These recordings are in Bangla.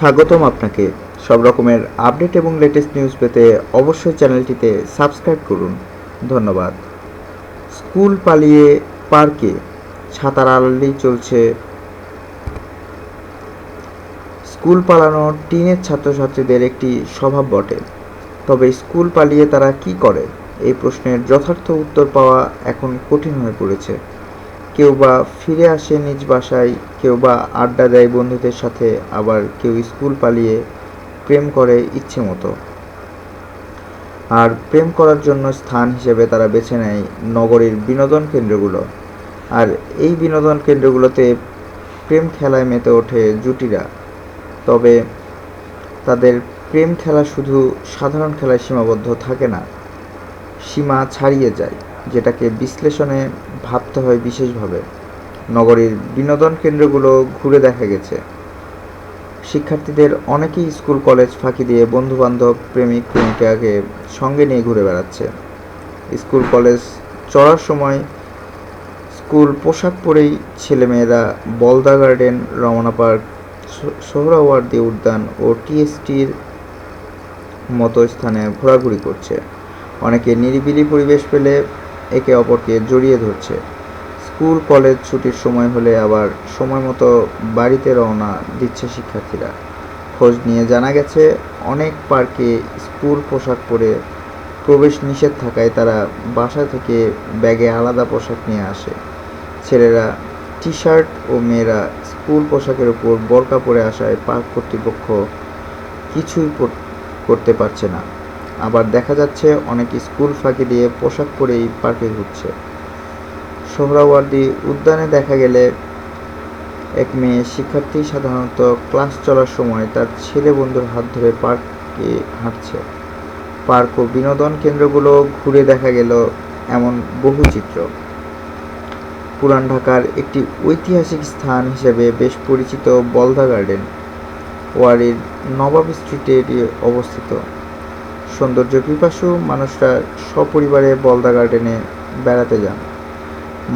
স্বাগতম আপনাকে। সব রকমের আপডেট এবং লেটেস্ট নিউজ পেতে অবশ্যই চ্যানেলটিতে সাবস্ক্রাইব করুন। ধন্যবাদ। স্কুল পালিয়ে পার্কে ছাতার আড়ালেই চলছে। স্কুল পালানো টিনের ছাত্রছাত্রীদের একটি স্বভাব বটে, তবে স্কুল পালিয়ে তারা কি করে, এই প্রশ্নের যথার্থ উত্তর পাওয়া এখন কঠিন হয়ে পড়েছে। কেউ বা ফিরে আসে নিজ বাসায়, কেউ বা আড্ডা দেয় বন্ধুদের সাথে, আবার কেউ স্কুল পালিয়ে প্রেম করে ইচ্ছে মতো। আর প্রেম করার জন্য স্থান হিসেবে তারা বেছে নেয় নগরীর বিনোদন কেন্দ্রগুলো। আর এই বিনোদন কেন্দ্রগুলোতে প্রেম খেলায় মেতে ওঠে জুটিরা। তবে তাদের প্রেম খেলা শুধু সাধারণ খেলায় সীমাবদ্ধ থাকে না, সীমা ছাড়িয়ে যায়, যেটাকে বিশ্লেষণে ভাবতে হয় বিশেষভাবে। নগরীর বিনোদন কেন্দ্রগুলো ঘুরে দেখা গেছে, শিক্ষার্থীদের অনেকেই স্কুল কলেজ ফাঁকি দিয়ে বন্ধুবান্ধব প্রেমিক প্রেমিকাকে সঙ্গে নিয়ে ঘুরে বেড়াচ্ছে। স্কুল কলেজ চলার সময় স্কুল পোশাক পরেই ছেলেমেয়েরা বলদা গার্ডেন, রমনা পার্ক, সোহরাওয়ার্দী উদ্যান ও টিএসটির মতো স্থানে ঘোরাঘুরি করছে। অনেকে নিরিবিলি পরিবেশ পেলে একে অপরকে জড়িয়ে ধরছে। স্কুল কলেজ ছুটির সময় হলে আবার সময় মতো বাড়িতে রওনা দিচ্ছে শিক্ষার্থীরা। খোঁজ নিয়ে জানা গেছে, অনেক পার্কে স্কুল পোশাক পরে প্রবেশ নিষেধ থাকায় তারা বাসা থেকে ব্যাগে আলাদা পোশাক নিয়ে আসে। ছেলেরা টি শার্ট ও মেয়েরা স্কুল পোশাকের উপর বোরকা পরে আসায় পার্ক কর্তৃপক্ষ কিছুই করতে পারছে না। আবার দেখা যাচ্ছে অনেক স্কুল ফাঁকি দিয়ে পোশাক পরেই পার্কে ঘুরছে। সোহরাওয়ার্দী উদ্যানে দেখা গেলে এক মেয়ে শিক্ষার্থী সাধারণত ক্লাস চলার সময় তার ছেলে বন্ধুর হাত ধরে পার্কে হাঁটছে। পার্ক ও বিনোদন কেন্দ্রগুলো ঘুরে দেখা গেল এমন বহু চিত্র। পুরান ঢাকার একটি ঐতিহাসিক স্থান হিসেবে বেশ পরিচিত বলদা গার্ডেন ওয়ারীর নবাব স্ট্রিটে এটি অবস্থিত। সৌন্দর্য পিপাসু মানুষরা সপরিবারে বলদা গার্ডেনে বেড়াতে যান।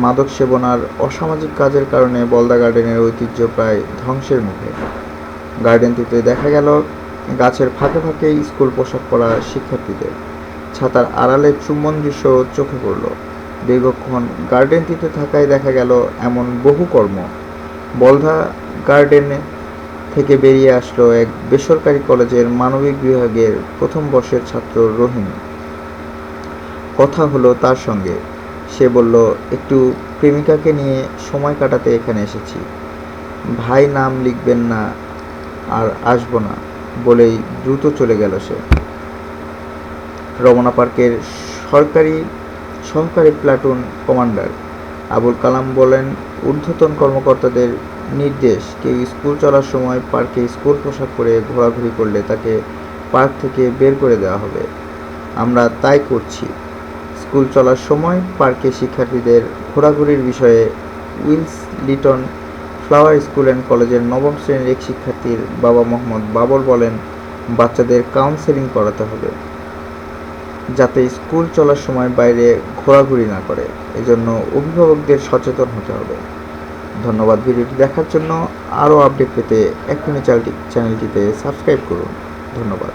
মাদক সেবন আর অসামাজিক কাজের কারণে বলদা গার্ডেনের ঐতিহ্য প্রায় ধ্বংসের মুখে। গার্ডেনটিতে দেখা গেল গাছের ফাঁকে ফাঁকে স্কুল পোশাক পরা শিক্ষার্থীদের। ছাতার আড়ালে চুম্বন দৃশ্য চোখে পড়ল। দীর্ঘক্ষণ গার্ডেনটিতে থাকায় দেখা গেল এমন বহু কর্ম। বলদা গার্ডেনে থেকে বেরিয়ে আসলো এক বেসরকারি কলেজের মানবিক বিভাগের প্রথম বর্ষের ছাত্র রহিম। কথা হলো তার সঙ্গে। সে বলল, একটু প্রেমিকাকে নিয়ে সময় কাটাতে এখানে এসেছি। ভাই নাম লিখবেন না আর আসবো না বলেই দ্রুত চলে গেল সে। রমনা পার্কের সহকারী প্লাটুন কমান্ডার আবুল কালাম বলেন, ঊর্ধ্বতন কর্মকর্তাদের নির্দেশ, কেউ স্কুল চলার সময় পার্কে স্কুল পোশাক পরে ঘোরাঘুরি করলে তাকে পার্ক থেকে বের করে দেওয়া হবে। আমরা তাই করছি। স্কুল চলার সময় পার্কে শিক্ষার্থীদের ঘোরাঘুরির বিষয়ে Wills Little Flower School and কলেজের নবম শ্রেণীর এক শিক্ষার্থীর বাবা মোহাম্মদ বাবর বলেন, বাচ্চাদের কাউন্সেলিং করাতে হবে যাতে স্কুল চলার সময় বাইরে ঘোরাঘুরি না করে। এজন্য অভিভাবকদের সচেতন হতে হবে। ধন্যবাদ ভিডিওটি দেখার জন্য। আরও আপডেট পেতে এক্ষুনি চ্যানেলটিতে সাবস্ক্রাইব করুন। ধন্যবাদ।